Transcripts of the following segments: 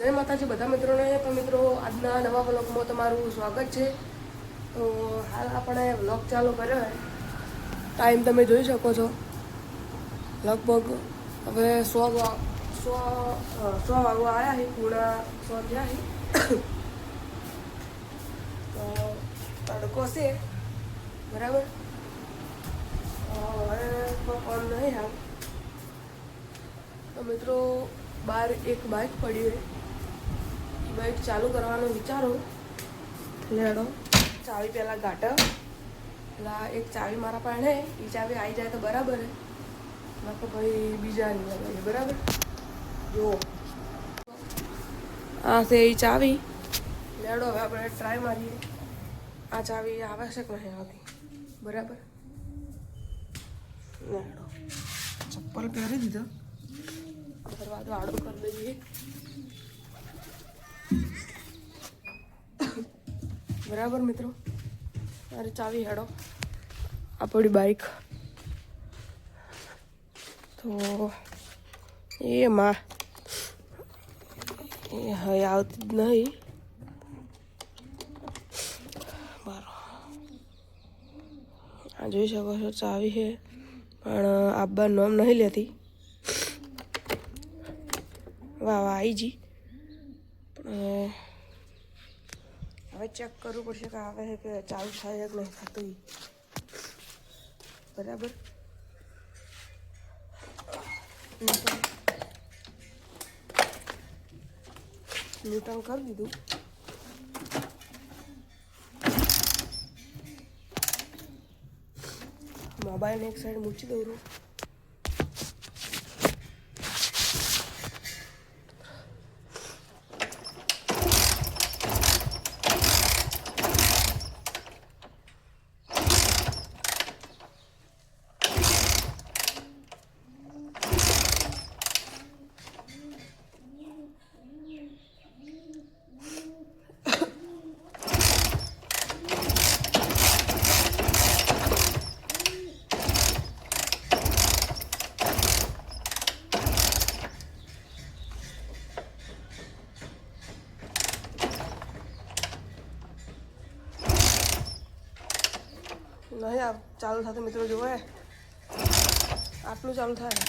જય માતાજી બધા મિત્રોને. તો મિત્રો આજના નવા વ્લોગમાં તમારું સ્વાગત છે. તો હાલ આપણે વ્લોગ ચાલુ કર્યો છે. ટાઈમ તમે જોઈ શકો છો, લગભગ હવે 100 વાગવા આવ્યા છે, પૂણા 100 થયા છે. તો તડકો છે બરાબર. હવે પણ નહીં હાલ તો મિત્રો બહાર એક બાઇક પડી હોય, એ બાઇક ચાલુ કરવાનો વિચારો. લેડો ચાવી પહેલાં ગાંઠ એટલે એક ચાવી મારા પાસે, એ ચાવી આવી જાય તો બરાબર હે, તો ભાઈ બીજા નહીં લગાવીએ બરાબર. જુઓ આ છે એ ચાવી. લેડો હવે આપણે ટ્રાય મારીએ આ ચાવી આવશ્યક નહીં આવતી બરાબર. લેડો ચપ્પલ પહેરી દીધો, દરવાજો આડો કરી દઈએ બરાબર. મિત્રો અરે ચાવી હેડો આપણી બાઈક તો એમાં એ હવે આવતી જ નહીં. બરાબર આ જોઈ શકો છો ચાવી છે, પણ આબ્બા નોમ નહીં લેતી. વાહ વાહ આવી જી, પણ હવે ચેક કરવું પડશે કે આવે છે કે ચાલુ થાય કે નહીં થતું બરાબર. ન્યૂટન કરી દીધું. મોબાઈલ એક સાઈડ મૂકી દઉં છું. નહીં આ ચાલુ થતું મિત્રો, જોવે આટલું ચાલુ થાય.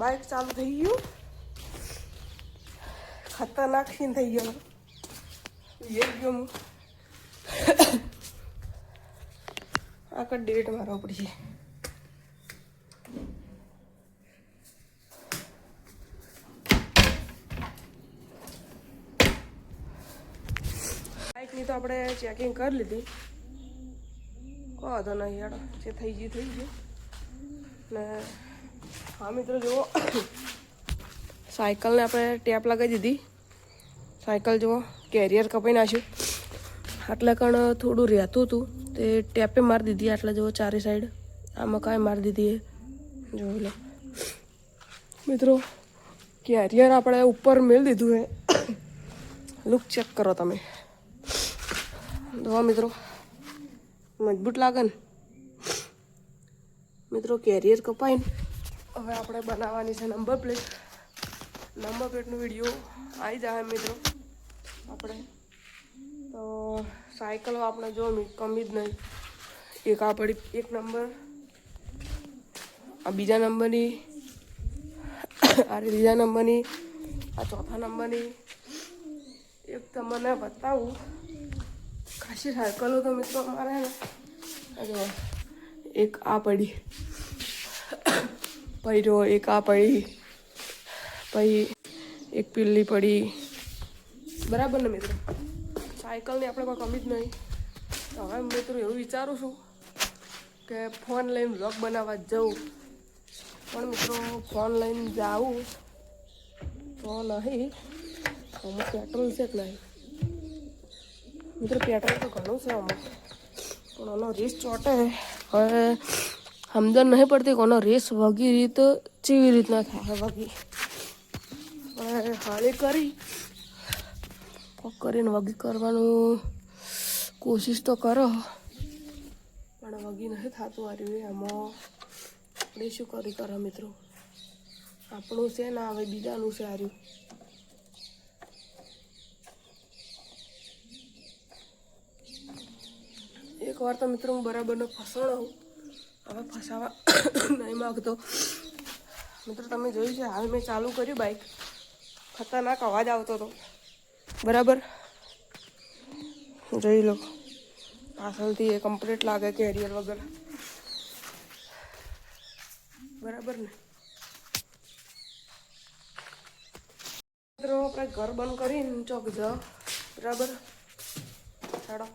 બાઇક ચાલુ થઈ ગયું, ખતરનાક સીન થઈ ગયો. એ ગયો હું આખા ડેટ મારવા પડશે. બાઇકની તો આપણે ચેકિંગ કરી લીધી, કોઈ વાંધો નહીં યાર, જે થઈ ગયું. ને હા મિત્રો જુઓ, સાયકલને આપણે ટેપ લગાવી દીધી. સાયકલ જુઓ કેરિયર કપાઈ નાખ્યું, આટલા કણ થોડું રહેતું હતું તે ટેપે મારી દીધી. આટલા જુઓ ચારે સાઈડ આમાં કાંઈ મારી દીધી એ જોઈ લો મિત્રો. કેરિયર આપણે ઉપર મેળ દીધું હે, લુક ચેક કરો તમે. જોવા મિત્રો મજબૂત લાગે ને મિત્રો. કેરિયર કપાઈને હવે આપણે બનાવવાની છે નંબર પ્લેટ. નંબર પ્લેટનો વિડીયો આવી જાય મિત્રો આપણે તો. સાયકલો આપણે જો કમી જ નહીં. એક આ પડી, એક નંબર, આ બીજા નંબરની, આ ત્રીજા નંબરની, આ ચોથા નંબરની. એક તમને બતાવું, ખાસી સાયકલો તો મિત્રો અમારે ને જો એક આ પડી, પછી જો એક આ પડી, પછી એક પીલી પડી. બરાબર ને મિત્રો, સાયકલની આપણે કોઈ કમી જ નહીં. તો હવે મિત્રો એવું વિચારું છું કે ફોન લઈને વ્લોગ બનાવવા જવું, પણ મિત્રો ફોન લઈને જાઉં તો નહીં. આમાં પેટ્રોલ છે કે નહીં મિત્રો? પેટ્રોલ તો ઘણું છે આમાં, પણ આનો રેસ ચોટે. હવે સમજણ નહીં પડતી કોનો રેસ વગી રીત કેવી રીતના થાય વગી. હવે હાળી કરી કોક કરીને વગી કરવાનું કોશિશ તો કરો, પણ વગી નહીં થતું આ રહ્યું. એમાં આપણે શું કરી કરો મિત્રો? આપણું છે ના હવે બીજાનું છે આ રહ્યું. એકવાર તો મિત્રો હું બરાબરનો ફસાણો, હવે ફસાવા નહીં માગતો મિત્રો. તમે જોયું છે હાલ મેં ચાલુ કર્યું બાઇક, ખતરનાક અવાજ આવતો હતો. બરાબર જોઈ લો, પાછળથી એ કમ્પ્લીટ લાગે કેરિયર વગર. બરાબર ને મિત્રો? આપણે ઘર બંધ કરીને ચોક જાઓ. બરાબર ચાલો,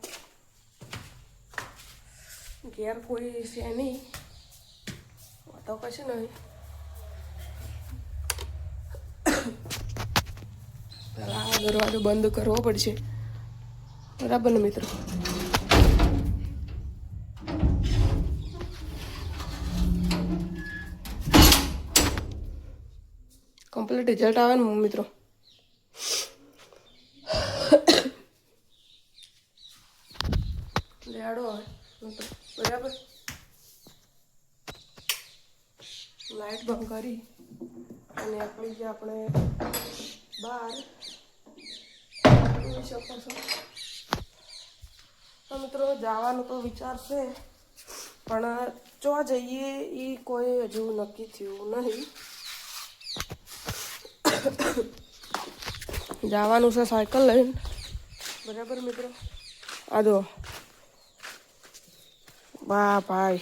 ઘેર કોઈ છે નહીં તો કશું નહીં. પેલા આ દરવાજો બંધ કરવો પડશે. બરાબર ને મિત્રો? કમ્પ્લીટ રિઝલ્ટ આવે ને મિત્રો. લેડો આવે મિત્રો. બરાબર, લાઈટ બંધ કરી અને આપણી જે આપણે બહાર જોઈ શકો છો. તો મિત્રો જવાનું તો વિચાર છે, પણ જો જઈએ એ કોઈ હજુ નક્કી થયું નહીં. જવાનું છે સાયકલ લઈને. બરાબર મિત્રો? આ દો વાહ ભાઈ,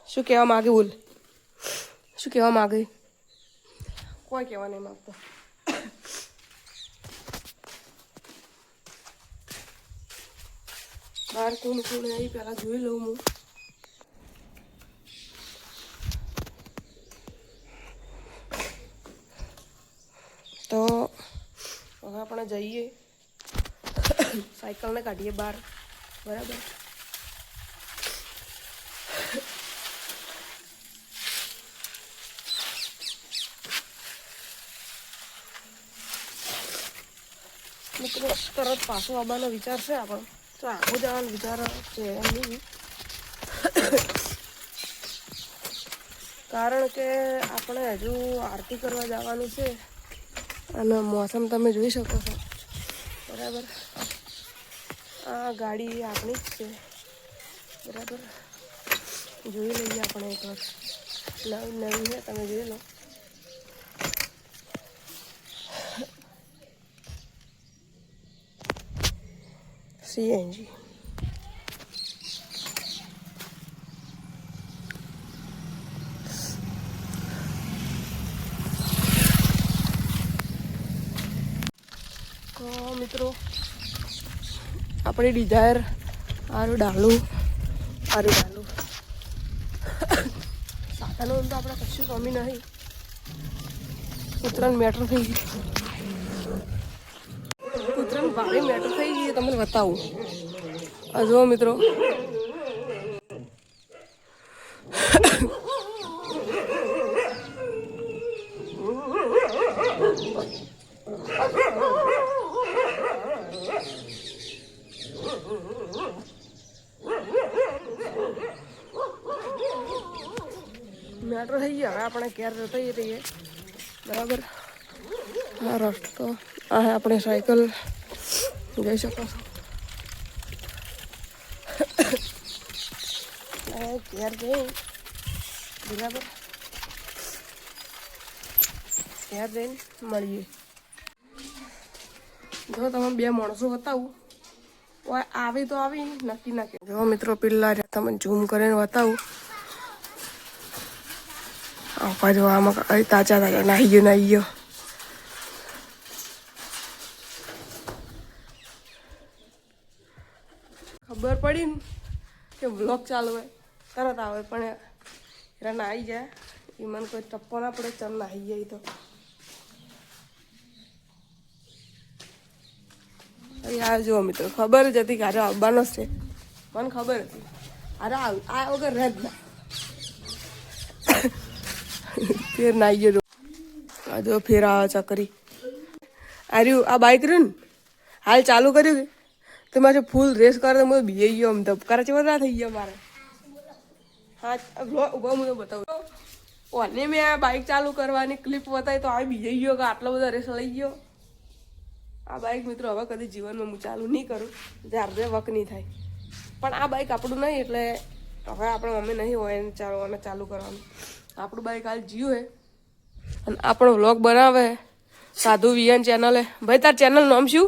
શું કહેવા માગે? બોલ, શું કહેવા માગે? કોઈ કહેવા નહીં માગતો. બહાર કોણ કોણ આવી પહેલાં જોઈ લઉં હું. તો હવે આપણે જઈએ, સાયકલને કાઢીએ બહાર. બરાબર? મિત્રો તરત પાછું આવવાનો વિચાર છે આપણો, તો આખું જવાનો વિચાર છે એમ નહીં. કારણ કે આપણે હજુ આરતી કરવા જવાનું છે અને મોસમ તમે જોઈ શકો છો. બરાબર? આ ગાડી આપણી જ છે. બરાબર? જોઈ લઈએ આપણે એક વાર. નવી છે, તમે જોઈ લો. CNG. તો મિત્રો આપણી ડિઝાયર સારું ડાલું સાધનો તો આપણે કશું કમી નહીં. ઉત્તરાયણ મેટર થઈ ગઈ, ઉત્તરાયણ ભારે મેટર થઈ ગઈ. તમને બતાવું આ જુઓ મિત્રો. મેટ્રો થઈ ગયા. હવે આપણે ઘેર જતા રહીએ બરાબર. આ રસ્તો આ આપણે સાયકલ જઈ શકો છો. ઘેર જઈ બરાબર, ઘેર જઈને મળીએ. જો તમે બે માણસો બતાવું આવી તો આવી નક્કી ના કે. જો મિત્રો પેલા તમને ઝૂમ કરીને બતાવું. જો આમાં તાજા નાહી ગયો. ખબર પડી ને કે વ્લોગ ચાલુ હોય તરત આવે, પણ એરા નાહી જાય. એ મને કોઈ ટપ્પો ના પડે, ચમ નાહી જાય. તો આ જુઓ મિત્રો, ખબર જ હતી કે આરે આવવાનો છે. મને ખબર હતી અરે આ વગર રહે જ ના. ફેર નાઈ ગયો. આ જો ફેર આવે ચકરી. આર્યું આ બાઇક રહ્યું ને હાલ ચાલુ કર્યું કે તો મારે ફૂલ રેસ કરે તો મને બીજાઈ ગયો. આમ ધબકારા ચેવા ના થઈ ગયા મારે. હા ઉભા હું બતાવું. ઓને મેં આ બાઇક ચાલુ કરવાની ક્લિપ બતાવી તો આ બીજાઈ ગયો કે આટલો બધો રેસ લઈ ગયો. આ બાઇક મિત્રો હવે કદી જીવનમાં હું ચાલુ નહીં કરું, જ્યારે વક નહીં થાય. પણ આ બાઇક આપણું નહીં એટલે હવે આપણે મમ્મી નહીં હોય એને ચાલુ કરવાનું. આપણું બાઇક હાલ જીવ હે અને આપણો વ્લોગ બનાવે સાધુ વિહાન ચેનલે. ભાઈ તાર ચેનલ નામ શું?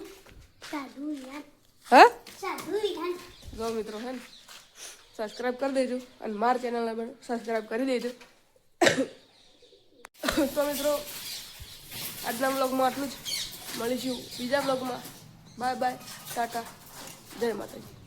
હા જો મિત્રો હે ને સબસ્ક્રાઈબ કરી દેજો અને મારા ચેનલને પણ સબસ્ક્રાઈબ કરી દેજો. તો મિત્રો આજના વ્લોગમાં આટલું જ. મળીશું બીજા વ્લોગમાં. બાય બાય, ટાટા, જય માતાજી.